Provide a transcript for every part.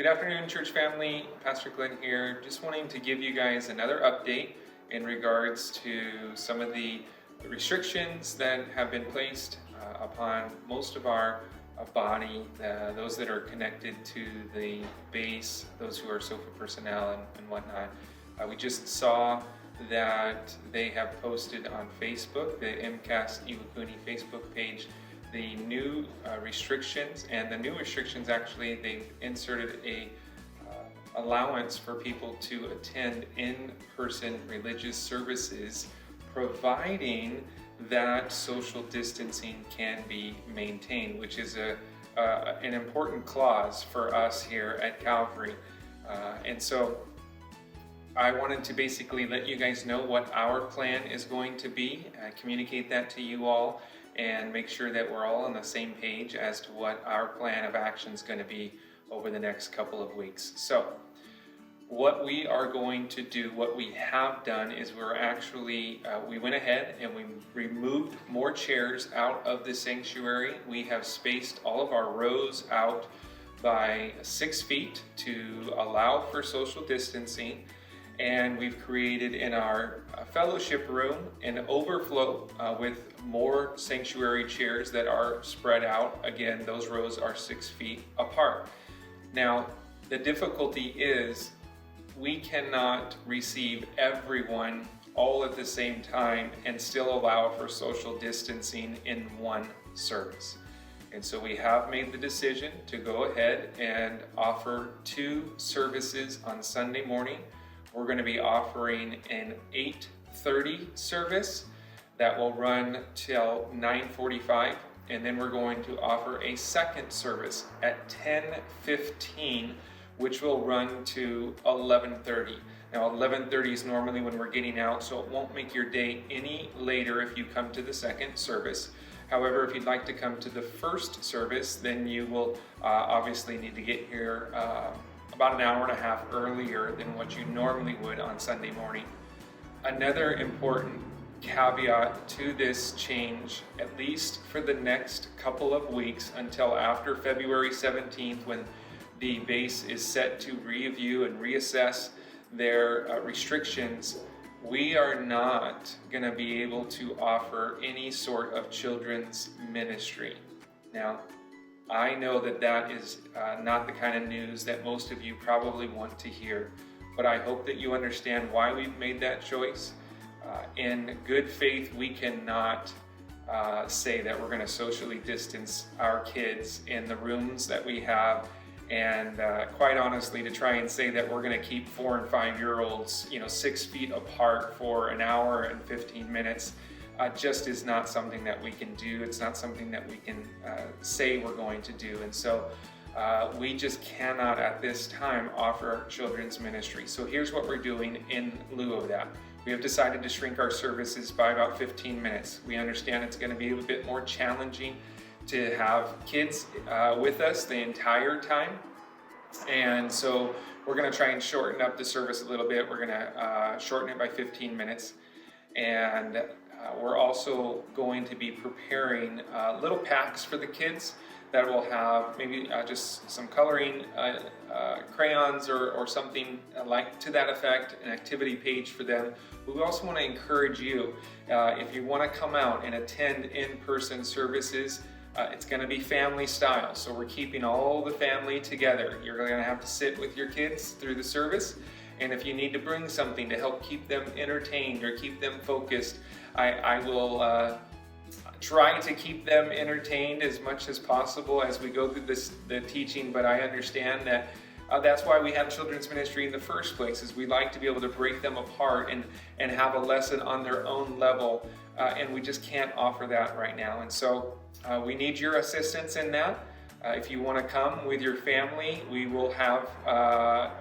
Good afternoon, church family. Pastor Glenn here. Just wanting to give you guys another update in regards to some of the restrictions that have been placed upon most of our body, those that are connected to the base, those who are SOFA personnel and whatnot. We just saw that they have posted on Facebook, the MCAS Iwakuni Facebook page, the new restrictions, and the new restrictions actually they've inserted a allowance for people to attend in-person religious services, providing that social distancing can be maintained, which is an important clause for us here at Calvary. And so I wanted to basically let you guys know what our plan is going to be, communicate that to you all, and make sure that we're all on the same page as to what our plan of action is going to be over the next couple of weeks. So what we are going to do, what we have done is we went ahead and we removed more chairs out of the sanctuary. We have spaced all of our rows out by 6 feet to allow for social distancing. And we've created in our fellowship room an overflow with more sanctuary chairs that are spread out. Again, those rows are 6 feet apart. Now, the difficulty is we cannot receive everyone all at the same time and still allow for social distancing in one service. And so we have made the decision to go ahead and offer 2 services on Sunday morning. We're going to be offering an 8:30 service that will run till 9:45, and then we're going to offer a second service at 10:15, which will run to 11:30. Now 11:30 is normally when we're getting out, so it won't make your day any later if you come to the second service. However, if you'd like to come to the first service, then you will obviously need to get here about an hour and a half earlier than what you normally would on Sunday morning. Another important caveat to this change, at least for the next couple of weeks until after February 17th, when the base is set to review and reassess their restrictions, we are not going to be able to offer any sort of children's ministry. Now, I know that that is not the kind of news that most of you probably want to hear, but I hope that you understand why we've made that choice. In good faith, we cannot say that we're going to socially distance our kids in the rooms that we have, and quite honestly, to try and say that we're going to keep 4 and 5-year-olds, 6 feet apart for an hour and 15 minutes. Just is not something that we can do. It's not something that we can say we're going to do. And so we just cannot at this time offer children's ministry. So here's what we're doing in lieu of that. We have decided to shrink our services by about 15 minutes. We understand it's going to be a bit more challenging to have kids with us the entire time. And so we're going to try and shorten up the service a little bit. We're going to shorten it by 15 minutes. And we're also going to be preparing little packs for the kids that will have maybe just some coloring crayons or something like to that effect, an activity page for them. But we also want to encourage you, if you want to come out and attend in-person services, it's going to be family style. So we're keeping all the family together. You're going to have to sit with your kids through the service. And if you need to bring something to help keep them entertained or keep them focused, I will try to keep them entertained as much as possible as we go through the teaching, but I understand that that's why we have children's ministry in the first place, is we like to be able to break them apart and have a lesson on their own level, and we just can't offer that right now. And so we need your assistance in that. If you want to come with your family, we will have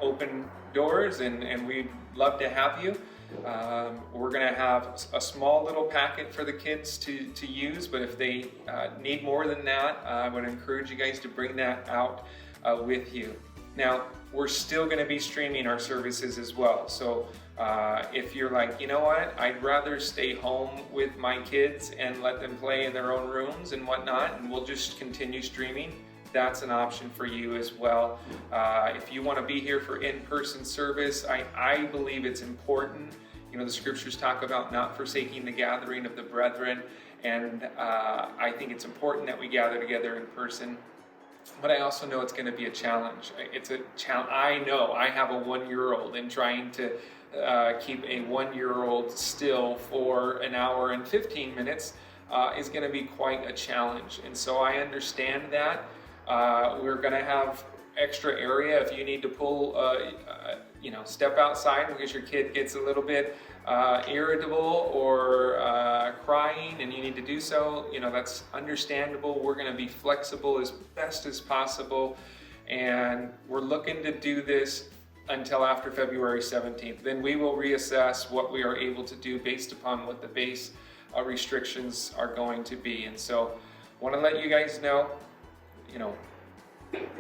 open doors, and we'd love to have you. We're going to have a small little packet for the kids to use, but if they need more than that, I would encourage you guys to bring that out with you. Now, we're still going to be streaming our services as well. So if you're like, you know what, I'd rather stay home with my kids and let them play in their own rooms and whatnot, and we'll just continue streaming, that's an option for you as well. If you want to be here for in-person service, I believe it's important. You know, the scriptures talk about not forsaking the gathering of the brethren, and I think it's important that we gather together in person. But I also know it's going to be a challenge. It's a challenge. I know I have a 1-year-old, and trying to keep a 1-year-old still for an hour and 15 minutes is going to be quite a challenge. And so I understand that. We're going to have extra area if you need to pull, step outside because your kid gets a little bit irritable or crying and you need to do so. You know, that's understandable. We're going to be flexible as best as possible, and we're looking to do this until after February 17th. Then we will reassess what we are able to do based upon what the base restrictions are going to be. And so I want to let you guys know,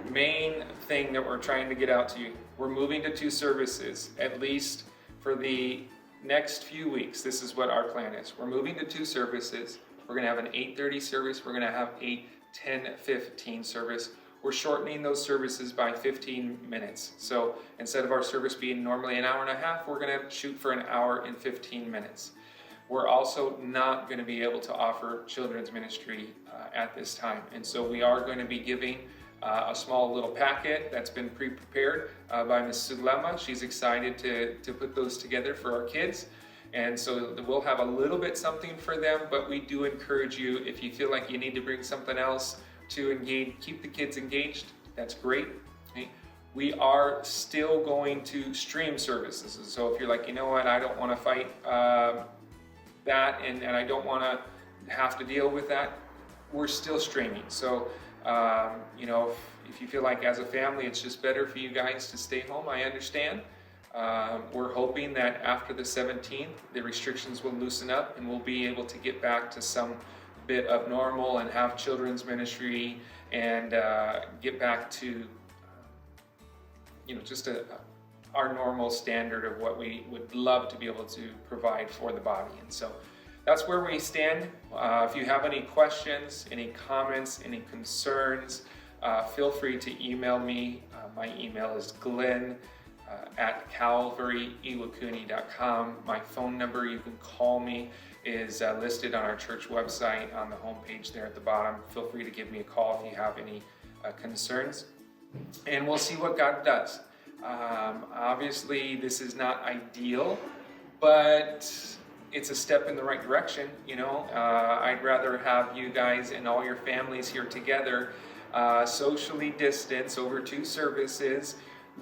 main thing that we're trying to get out to you, we're moving to 2 services, at least for the next few weeks. This is what our plan is. We're moving to 2 services. We're going to have an 8:30 service. We're going to have a 10:15 service. We're shortening those services by 15 minutes. So instead of our service being normally an hour and a half, we're going to shoot for an hour and 15 minutes. We're also not going to be able to offer children's ministry at this time. And so we are going to be giving a small little packet that's been pre-prepared by Ms. Sulema. She's excited to put those together for our kids. And so we'll have a little bit something for them, but we do encourage you, if you feel like you need to bring something else to engage, keep the kids engaged, that's great. Okay? We are still going to stream services. So if you're like, you know what, I don't want to fight that and I don't want to have to deal with that, we're still streaming. So if you feel like as a family it's just better for you guys to stay home, I understand. We're hoping that after the 17th the restrictions will loosen up and we'll be able to get back to some bit of normal and have children's ministry and get back to just our normal standard of what we would love to be able to provide for the body. And so that's where we stand. If you have any questions, any comments, any concerns, feel free to email me. My email is glenn@calvaryewakuni.com. My phone number, you can call me, is listed on our church website on the homepage there at the bottom. Feel free to give me a call if you have any concerns, and we'll see what God does. Obviously, this is not ideal, but it's a step in the right direction. I'd rather have you guys and all your families here together, socially distanced over 2 services,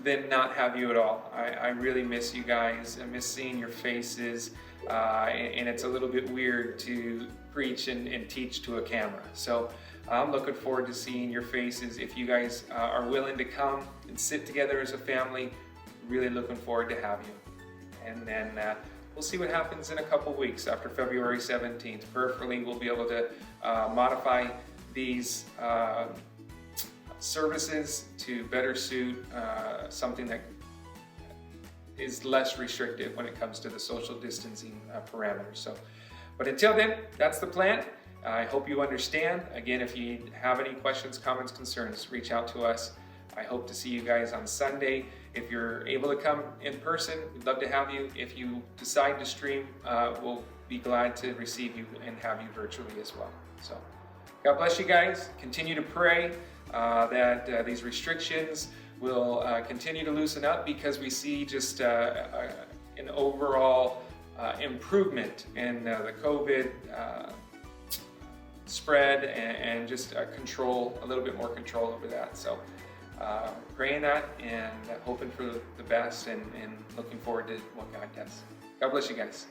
than not have you at all. I really miss you guys. I miss seeing your faces, and it's a little bit weird to preach and teach to a camera. So I'm looking forward to seeing your faces. If you guys are willing to come and sit together as a family, really looking forward to have you. And then we'll see what happens in a couple weeks after February 17th. Prayerfully, we'll be able to modify these services to better suit something that is less restrictive when it comes to the social distancing parameters. But until then, that's the plan. I hope you understand. Again, if you have any questions, comments, concerns, reach out to us. I hope to see you guys on Sunday. If you're able to come in person, we'd love to have you. If you decide to stream, we'll be glad to receive you and have you virtually as well. So God bless you guys. Continue to pray that these restrictions will continue to loosen up, because we see just an overall improvement in the COVID spread and just control, a little bit more control over that. So praying that and hoping for the best and looking forward to what God does. God bless you guys.